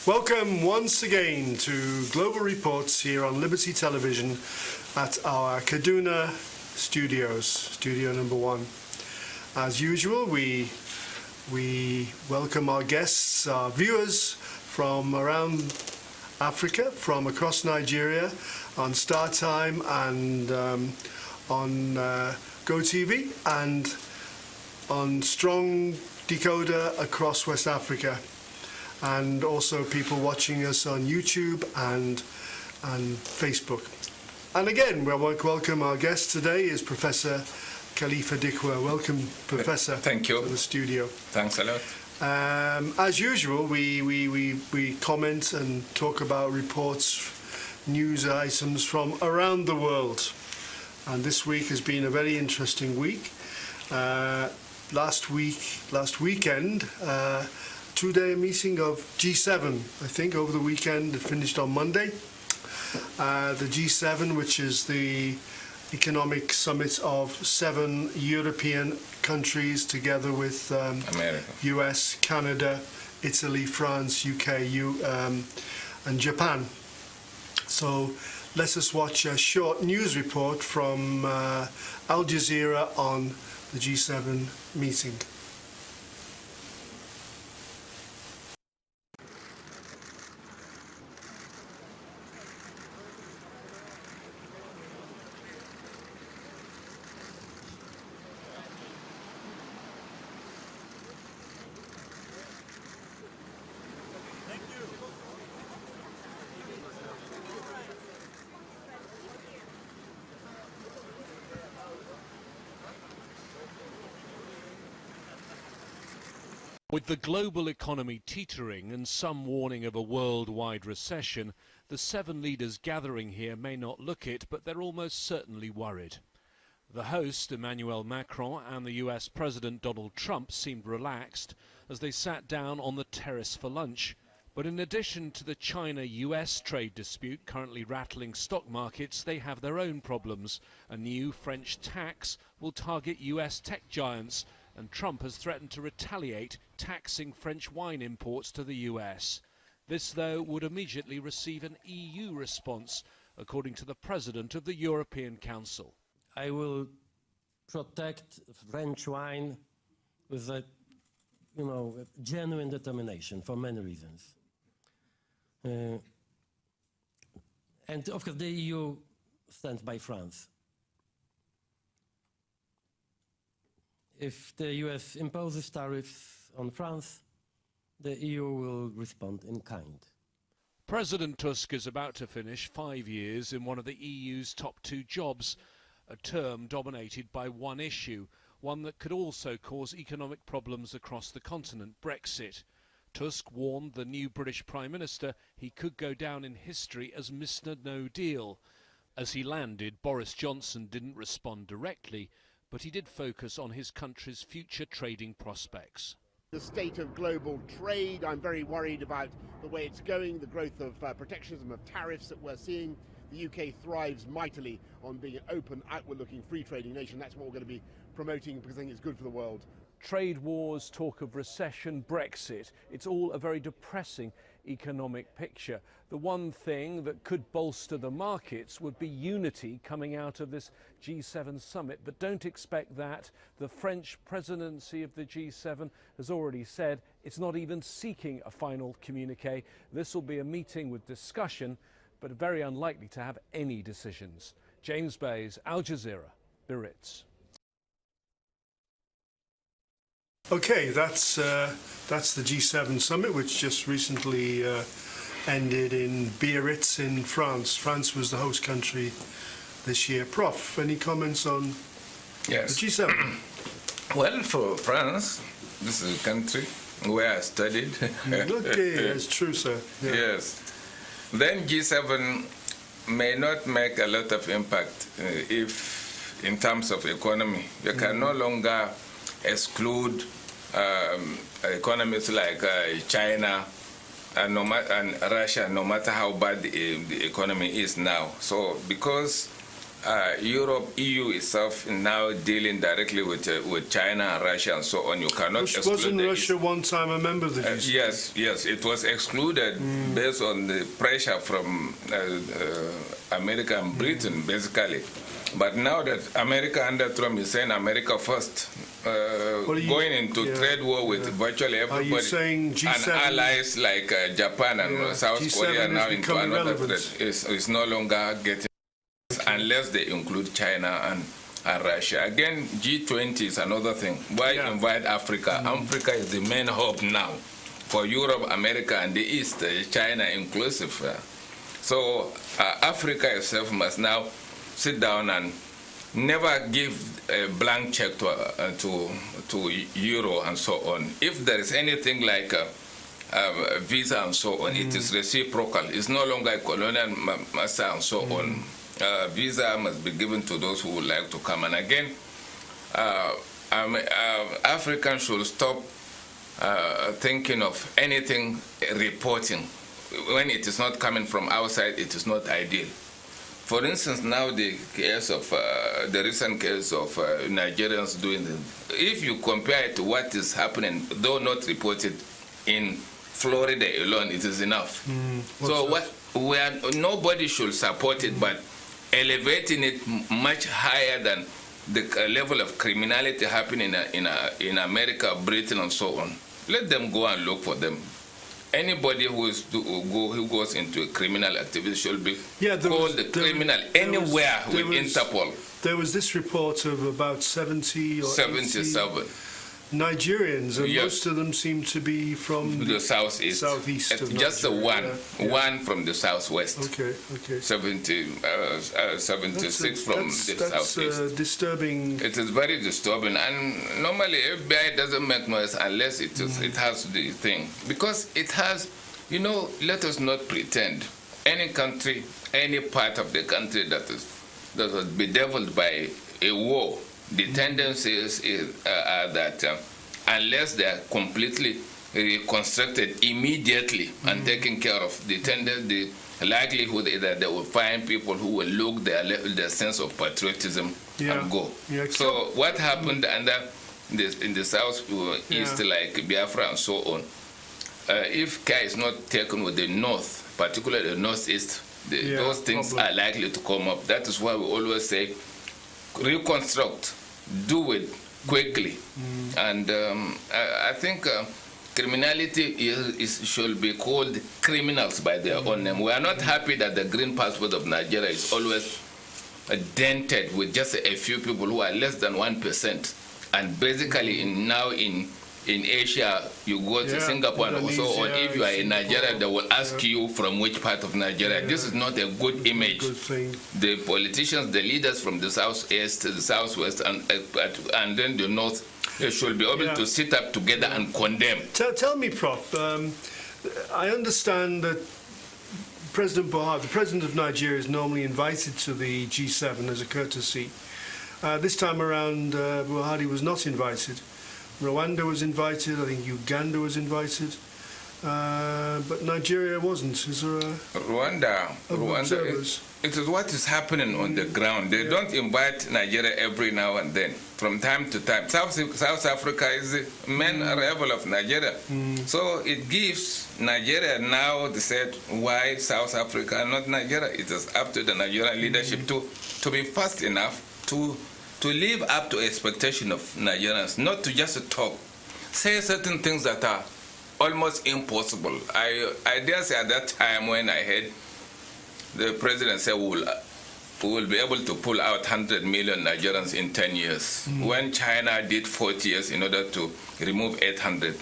Welcome once again to Global Reports here on Liberty Television at our Kaduna studios, studio number 1. As usual, we welcome our guests, our viewers from around Africa, from across Nigeria, on Star Time and on GoTV and on Strong Decoder across West Africa, and also people watching us on YouTube and Facebook. And again, we welcome our guest today is Professor Khalifa Dikwa. Welcome, Professor. Thank you. To the studio. Thanks a lot. As usual, we comment and talk about reports, news items from around the world. And this week has been a very interesting week. Last weekend, two-day meeting of G7, I think, over the weekend. It finished on Monday. The G7, which is the economic summit of 7 European countries, together with America, US, Canada, Italy, France, UK, and Japan. So let us watch a short news report from Al Jazeera on the G7 meeting. With the global economy teetering and some warning of a worldwide recession, the 7 leaders gathering here may not look it, but they're almost certainly worried. The host, Emmanuel Macron, and the US President Donald Trump seemed relaxed as they sat down on the terrace for lunch. But in addition to the China-US trade dispute currently rattling stock markets, they have their own problems. A new French tax will target US tech giants, and Trump has threatened to retaliate, taxing French wine imports to the US. This, though, would immediately receive an EU response, according to the President of the European Council. I will protect French wine with a, genuine determination for many reasons. And of course, the EU stands by France. If the US imposes tariffs on France, the EU will respond in kind. President Tusk is about to finish 5 years in one of the EU's top 2 jobs, a term dominated by one issue, one that could also cause economic problems across the continent: Brexit. Tusk warned the new British Prime Minister he could go down in history as Mr. No Deal. As he landed, Boris Johnson didn't respond directly, but he did focus on his country's future trading prospects. The state of global trade, I'm very worried about the way it's going, the growth of protectionism, of tariffs that we're seeing. The UK thrives mightily on being an open, outward-looking, free trading nation. That's what we're going to be promoting because I think it's good for the world. Trade wars, talk of recession, Brexit, it's all a very depressing economic picture. The one thing that could bolster the markets would be unity coming out of this G7 summit, but don't expect that. The French presidency of the G7 has already said it's not even seeking a final communiqué. This will be a meeting with discussion, but very unlikely to have any decisions. James Bays, Al Jazeera, Biarritz. Okay, that's the G7 summit, which just recently ended in Biarritz in France. France was the host country this year. Prof, any comments on the G7? Well, for France, this is a country where I studied. Okay, that's true, sir. Yeah. Yes. Then G7 may not make a lot of impact if, in terms of economy, you can no longer exclude economies like China and Russia, no matter how bad the economy is now. So because Europe, EU itself now dealing directly with China and Russia and so on. You cannot exclude Wasn't Russia one time a member of the G7? Yes, it was excluded based on the pressure from America and Britain, basically. But now that America under Trump is saying America first, going into trade war with virtually everybody, Are you saying G7, and allies like Japan and South G7 Korea now is into another irrelevant. threat is no longer getting, unless they include China and Russia. Again, G20 is another thing. Why invite Africa? Africa is the main hub now for Europe, America, and the East, China inclusive. So Africa itself must now sit down and never give a blank check to Euro and so on. If there is anything like visa and so on, it is reciprocal. It's no longer a colonial master and so on. Visa must be given to those who would like to come. And again, Africans should stop thinking of anything reporting. When it is not coming from outside, it is not ideal. For instance, now the case of the recent case of Nigerians doing this, if you compare it to what is happening, though not reported in Florida alone, it is enough. So nobody should support it, but elevating it much higher than the level of criminality happening in America, Britain, and so on. Let them go and look for them. Anybody who goes into a criminal activity should be called a criminal anywhere with Interpol. There was this report of about 70 or 77 Nigerians, and most of them seem to be from the southeast. Just one from the southwest. Okay. 76 from the southeast. That's disturbing. It is very disturbing, and normally FBI doesn't make noise unless it has the thing, because it has. Let us not pretend. Any country, any part of the country that was bedeviled by a war, the tendencies are that unless they are completely reconstructed immediately and taken care of, the likelihood is that they will find people who will look their sense of patriotism and go. So what happened in the southeast, like Biafra and so on, if care is not taken with the north, particularly the northeast, those things are likely to come up. That is why we always say, reconstruct, do it quickly. And I think criminality should be called criminals by their own name. We are not happy that the green passport of Nigeria is always dented with just a few people who are less than 1%. And basically now in Asia, you go to Singapore and so on. If you are in Nigeria, they will ask you from which part of Nigeria. This is not a good image. The politicians, the leaders from the southeast, the southwest, and then the north, they should be able to sit up together and condemn. Tell me, Prof, I understand that President Buhari, the president of Nigeria, is normally invited to the G7 as a courtesy. This time around, Buhari was not invited. Rwanda was invited, I think Uganda was invited, but Nigeria wasn't. Is there Rwanda, it is what is happening on the ground. They don't invite Nigeria every now and then, from time to time. South Africa is the main rival of Nigeria. So it gives Nigeria now the said, why South Africa and not Nigeria? It is up to the Nigerian leadership to be fast enough to live up to expectation of Nigerians, not to just talk, say certain things that are almost impossible. I dare say at that time when I heard the president say we will be able to pull out 100 million Nigerians in 10 years, when China did 40 years in order to remove 800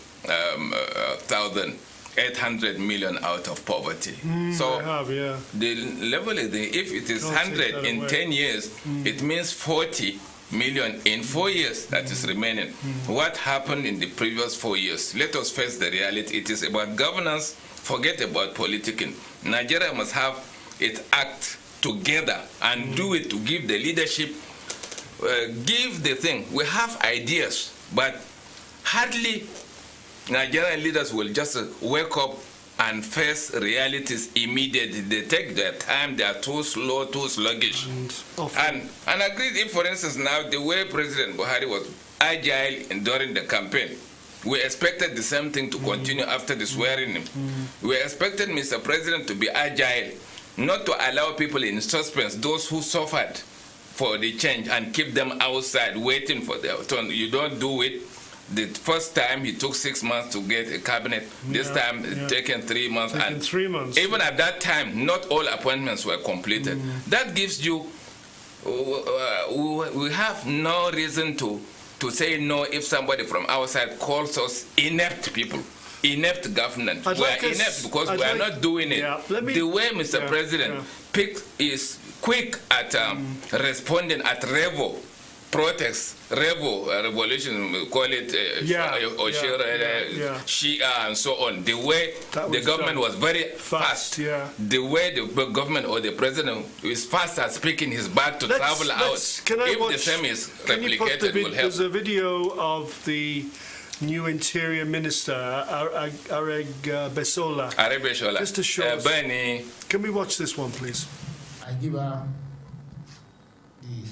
million out of poverty. So the level is, if it is 100 in 10 years, it means 40 million in 4 years that is remaining. What happened in the previous 4 years? Let us face the reality. It is about governance, forget about politicking. Nigeria must have its act together and do it to give the leadership, give the thing. We have ideas, but hardly Nigerian leaders will just wake up and face realities immediately. They take their time, they are too slow, too sluggish. And agreed, if for instance now the way President Buhari was agile during the campaign, we expected the same thing to continue after the swearing in. We expected Mr. President to be agile, not to allow people in suspense, those who suffered for the change, and keep them outside waiting for their turn. You don't do it. The first time he took 6 months to get a cabinet. This time it's taken 3 months. Taken and 3 months. Even at that time, not all appointments were completed. That gives you, we have no reason to say no if somebody from outside calls us inept people. Inept government. We are inept because we are not doing it. The way Mr. President is quick at responding at Revo protests, Revo revolution, we call it Shia and so on. The way the government was very fast. The way the government or the president is fast at speaking his back to travel out. If the same is replicated, it will help. There's a video of the new Interior Minister, Areg Besola. Just to show us. Can we watch this one, please? I give her the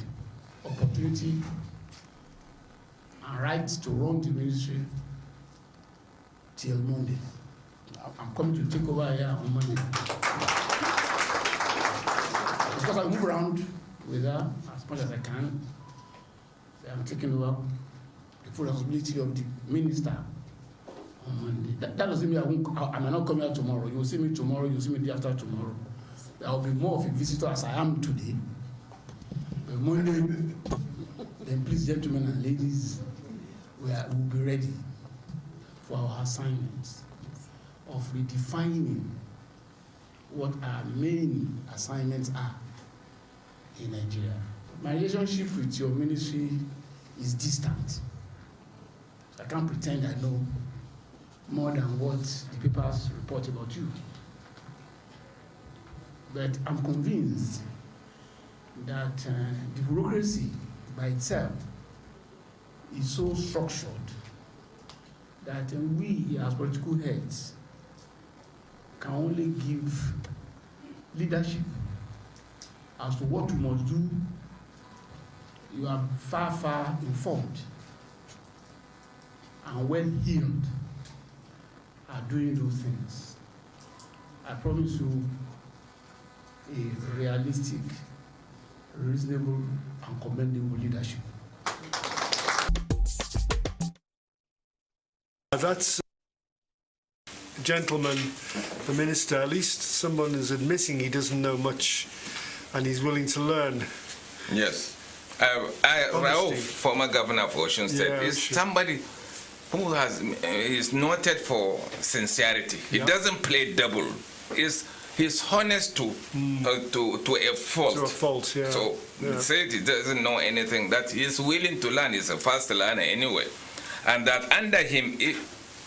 opportunity and right to run the ministry till Monday. I'm coming to take over here on Monday. Because I move around with her as much as I can. I'm taking over the full responsibility of the minister on Monday. That doesn't mean I may not come here tomorrow. You will see me tomorrow, you will see me the day after tomorrow. I will be more of a visitor as I am today. But Monday, then please, gentlemen and ladies, we will be ready for our assignments of redefining what our main assignments are in Nigeria. My relationship with your ministry is distant. I can't pretend I know more than what the papers report about you. But I'm convinced that the bureaucracy by itself is so structured that we as political heads can only give leadership as to what we must do. You are far, far informed and well-heeled at doing those things. I promise you a realistic, reasonable, and commendable leadership. That's gentleman, the minister. At least someone is admitting he doesn't know much and he's willing to learn. Yes. Raouf, former governor of Ocean State, is somebody who is noted for sincerity. He doesn't play double. He's honest to a fault. To a fault, So said he doesn't know anything. That he's willing to learn. He's a fast learner anyway, and that under him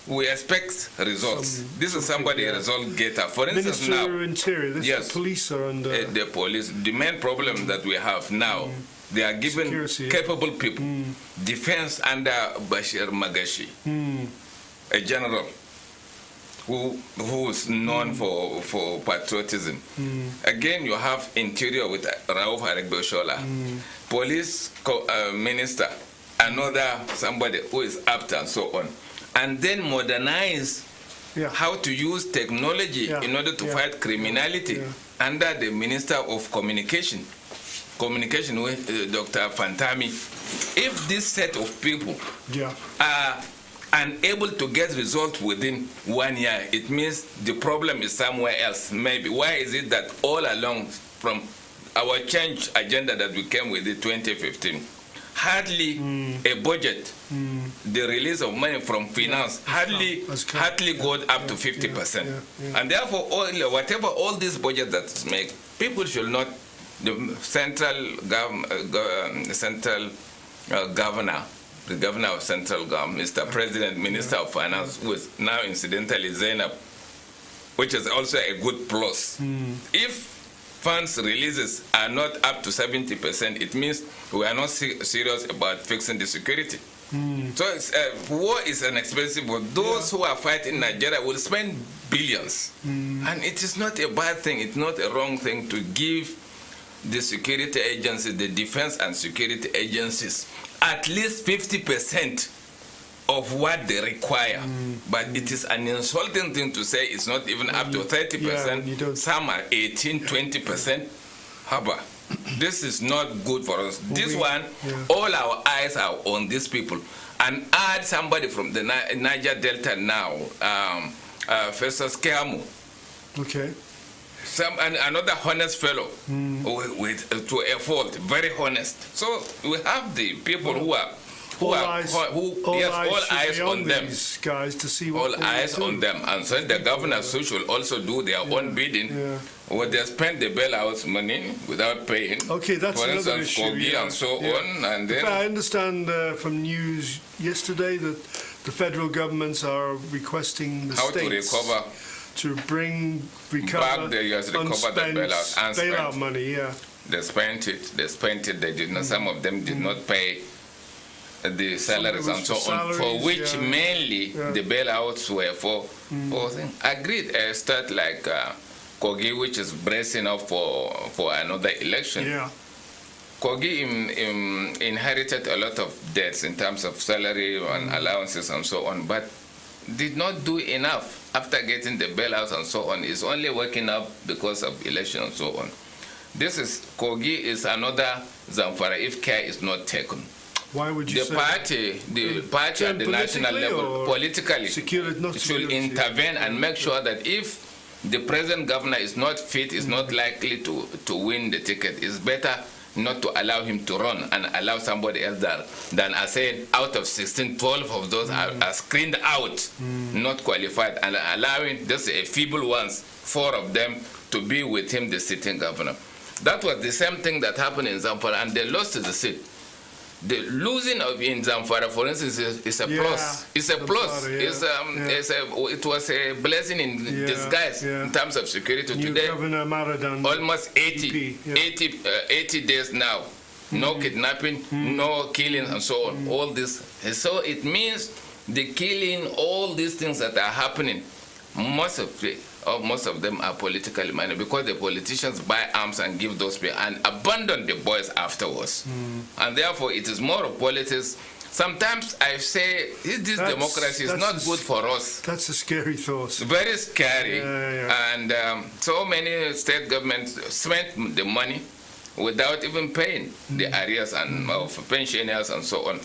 we expect results. This is somebody a result getter. For instance, Minister now, of Interior. The police are under the police. The main problem that we have now, they are given security, capable people. Defense under Bashir Magashi, a general who is known for patriotism. Again, you have Interior with Raouf Aregbesola. Police minister, another somebody who is apt and so on. And then modernize how to use technology in order to fight criminality under the Minister of Communication with Dr. Fantami. If this set of people are unable to get results within 1 year, it means the problem is somewhere else. Maybe why is it that all along from our change agenda that we came with in 2015, hardly a budget, the release of money from finance, hardly got up to 50%. And therefore, whatever all this budget that's made, people should not, the central governor, the governor of central government, Mr. President, Minister of Finance, who is now incidentally Zainab, which is also a good plus. If funds releases are not up to 70%, it means we are not serious about fixing the security. So war is an expensive war. Those who are fighting Nigeria will spend billions. And it is not a bad thing, it's not a wrong thing to give the security agencies, the defense and security agencies, at least 50% of what they require. But it is an insulting thing to say it's not even up to 30%. Some are 18, 20%. Haba. This is not good for us. All our eyes are on these people. And add somebody from the Niger Delta now, Professor Khalifa. Okay. Another honest fellow, to a fault, very honest. So we have the people who are all eyes on them. These guys to see what all eyes on them, and so the governors should also do their own bidding. Or they spend the bailouts money without paying. Okay, that's for another instance, issue. Kogi and so on. And then I understand from news yesterday that the federal governments are requesting the how states to recover. To recover back the years, recover the bailout money. Yeah, they spent it. They spent it. They did not. Some of them did not pay the salaries and so on, for which mainly the bailouts were for things. Agreed. A state like Kogi, which is bracing up for another election. Yeah. Kogi inherited a lot of debts in terms of salary and allowances and so on, but did not do enough after getting the bailouts and so on. It's only working up because of election and so on. Kogi is another Zamfara if care is not taken. Why would you say the party at the national level, politically, should intervene and make sure that if the present governor is not fit, is not likely to win the ticket, it's better not to allow him to run and allow somebody else than I said, out of 16, 12 of those are screened out, not qualified, and allowing just a feeble ones, 4 of them, to be with him, the sitting governor. That was the same thing that happened in Zamfara, and they lost the seat. The losing of in Zamfara, for instance, is a plus. It's a plus. It was a blessing in disguise in terms of security. New today. Governor Maradan, almost 80 days now. No kidnapping, no killing, and so on. All this. And so it means the killing, all these things that are happening, most of them are politically minded, because the politicians buy arms and give those people and abandon the boys afterwards. And therefore it is more of politics. Sometimes I say this democracy is not good for us. That's a scary thought. Very scary. And so many state governments spent the money without even paying the arrears and of pensioners and so on.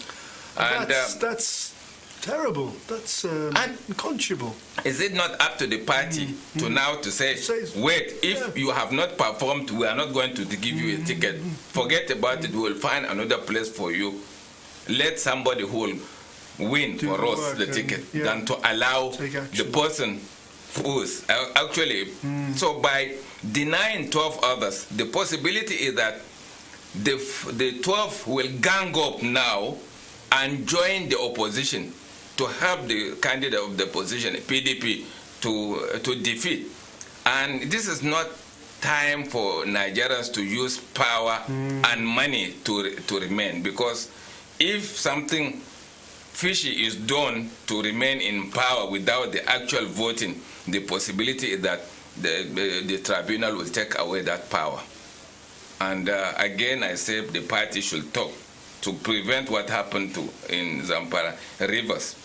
And that's terrible. That's unconscionable. Is it not up to the party to now to say, wait, if you have not performed, we are not going to give you a ticket. Forget about it. We will find another place for you. Let somebody who will win for us the ticket than to allow the person who is actually. So by denying 12 others, the possibility is that the 12 will gang up now and join the opposition to help the candidate of the opposition, PDP, to defeat. And this is not time for Nigerians to use power and money to remain, because if something fishy is done to remain in power without the actual voting, the possibility is that the tribunal will take away that power. And again, I say the party should talk to prevent what happened in Zamfara Rivers.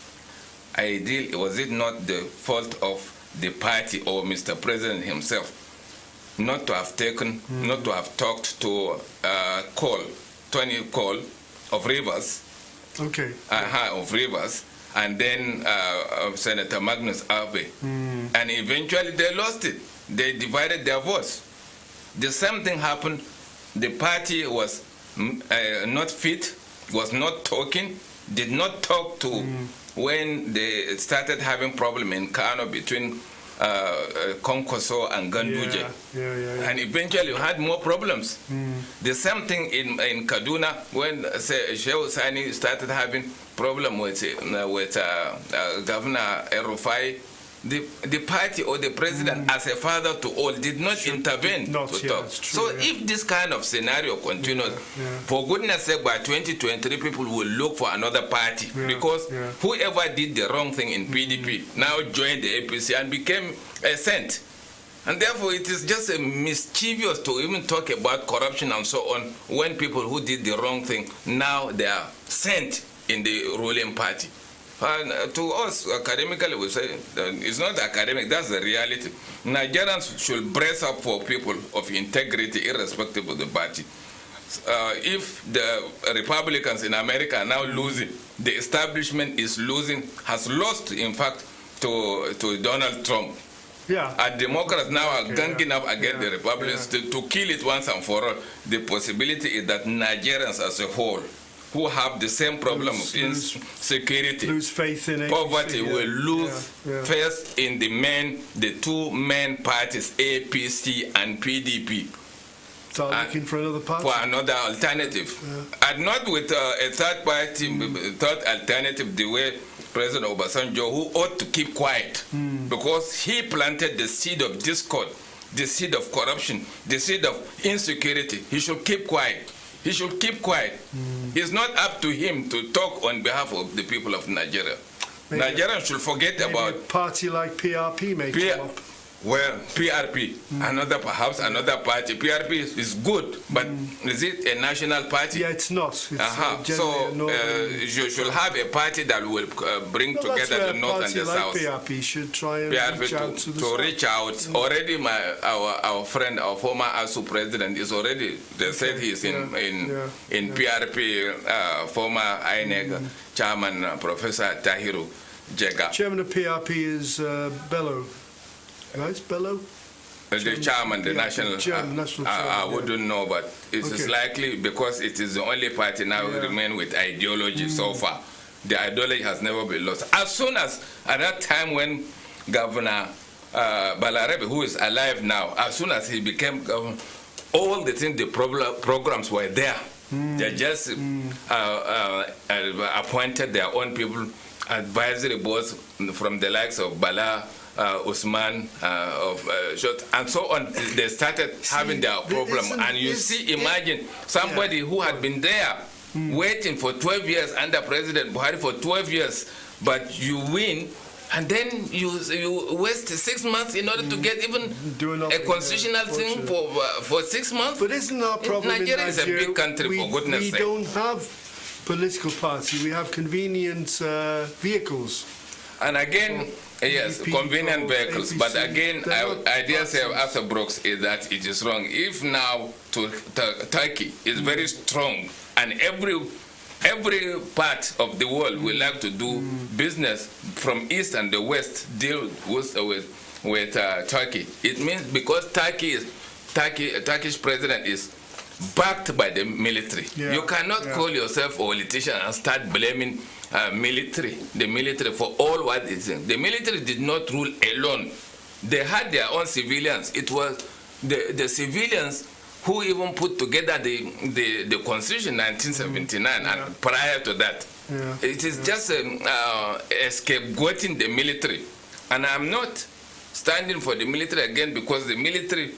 Was it not the fault of the party or Mr. President himself not to have taken, not to have talked to Tony Cole of Rivers, of Rivers, and then Senator Magnus Abe, and eventually they lost it. They divided their votes. The same thing happened. The party was not fit, was not talking, did not talk to when they started having problem in Kano between Konkoso and Ganduje. And eventually you had more problems. The same thing in Kaduna when Shehu Sani started having problem with Governor El-Rufai. the party or the president as a father to all did not intervene to talk. So if this kind of scenario continues, for goodness sake, by 2023 people will look for another party because whoever did the wrong thing in PDP now joined the APC and became a saint. And therefore it is just a mischievous to even talk about corruption and so on when people who did the wrong thing now they are sent in the ruling party. And to us, academically, we say it's not academic, that's the reality. Nigerians should brace up for people of integrity irrespective of the party. If the Republicans in America are now losing, the establishment is losing, has lost, in fact, to Donald Trump. And Democrats now are ganging up against the Republicans to kill it once and for all. The possibility is that Nigerians as a whole, who have the same problem of insecurity, lose faith in poverty, will lose faith in the two main parties, APC and PDP. Start looking for another party? For another alternative. And not with a third party, third alternative, the way President Obasanjo, who ought to keep quiet, because he planted the seed of discord, the seed of corruption, the seed of insecurity. He should keep quiet. He should keep quiet. It's not up to him to talk on behalf of the people of Nigeria. Nigerians should forget about a party like PRP may come up. Well, PRP, perhaps another party. PRP is good, but is it a national party? Yeah, it's not. It's so you should have a party that will bring together the North and the South. PRP should try and reach out. Already, our friend, our former ASU president, is already. They said he's in PRP. Former INEG chairman, Professor Tahiru Jega. Chairman of PRP is Bello. Right, Bello? The chairman, the national I wouldn't know, but it is likely because it is the only party now remain with ideology so far. The ideology has never been lost. As soon as, at that time when Governor Balarabe, who is alive now, as soon as he became governor, all the things, the programs were there. They just appointed their own people, advisory boards from the likes of Bala, Usman, and so on. They started having their problem. And you imagine somebody who had been there waiting for 12 years under President Buhari for 12 years, but you win, and then you waste 6 months in order to get even a constitutional thing for 6 months. But isn't our problem Nigeria is a big country, for goodness sake. We don't have political party. We have convenient vehicles. And again, yes, convenient vehicles. But again, I dare say after Brooks is that it is wrong. If now Turkey is very strong, and every part of the world will like to do business from east and the west, deal with Turkey. It means because Turkish president is backed by the military. You cannot call yourself a politician and start blaming the military for all what is in. The military did not rule alone. They had their own civilians. It was the civilians who even put together the Constitution 1979 and prior to that. It is just scapegoating the military. And I'm not standing for the military again, because the military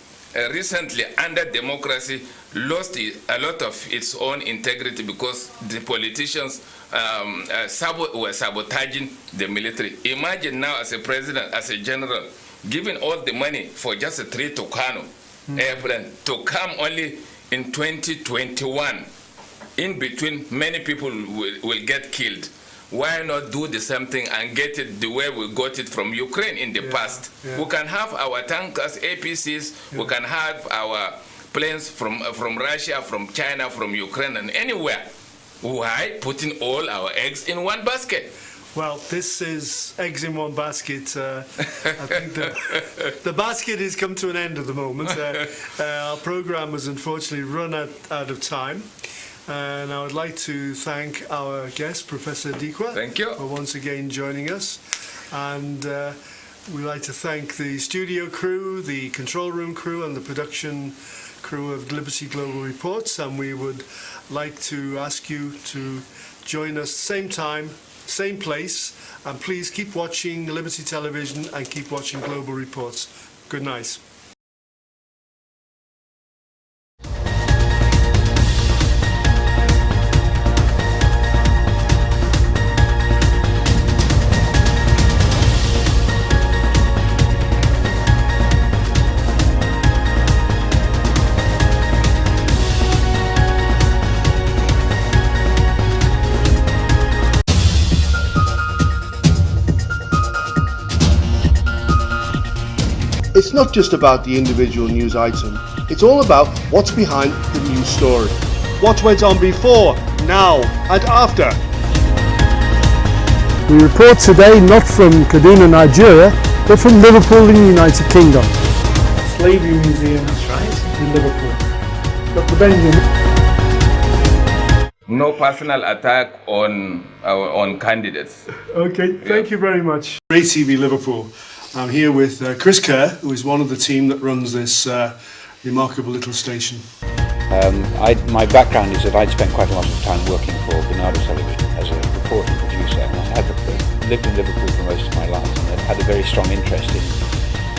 recently, under democracy, lost a lot of its own integrity because the politicians were sabotaging the military. Imagine now, as a president, as a general, giving all the money for just a 3 to Kano airplane to come only in 2021. In between, many people will get killed. Why not do the same thing and get it the way we got it from Ukraine in the past? We can have our tankers, APCs, we can have our planes from Russia, from China, from Ukraine, and anywhere. Why putting all our eggs in one basket? Well, this is eggs in one basket. I think the basket has come to an end at the moment. Our program has unfortunately run out of time. And I would like to thank our guest, Professor Dikwa, thank you, for once again joining us. And we'd like to thank the studio crew, the control room crew, and the production crew of Liberty Global Reports. And we would like to ask you to join us same time same place. And please keep watching Liberty Television and keep watching Global Reports. Good night. It's not just about the individual news item, it's all about what's behind the news story. What went on before, now and after. We report today not from Kaduna, Nigeria, but from Liverpool in the United Kingdom. Slavery Museum, that's right, in Liverpool. Dr. Benjamin. No personal attack on candidates. Okay, thank you very much. Ray TV Liverpool. I'm here with Chris Kerr, who is one of the team that runs this remarkable little station. My background is that I'd spent quite a lot of time working for Bernardo Television as a reporter and producer, and I had lived in Liverpool for most of my life, and I've had a very strong interest in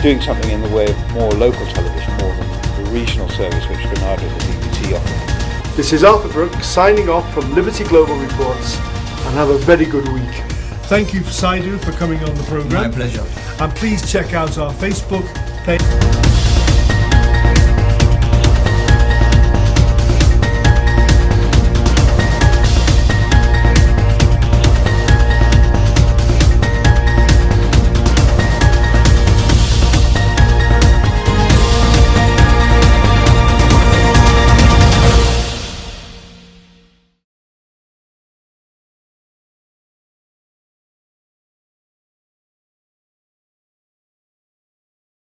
doing something in the way of more local television, more than the regional service which Bernardo and the BBC offer. This is Arthur Brooke signing off from Liberty Global Reports, and have a very good week. Thank you, Saidu, for coming on the programme. My pleasure. And please check out our Facebook page.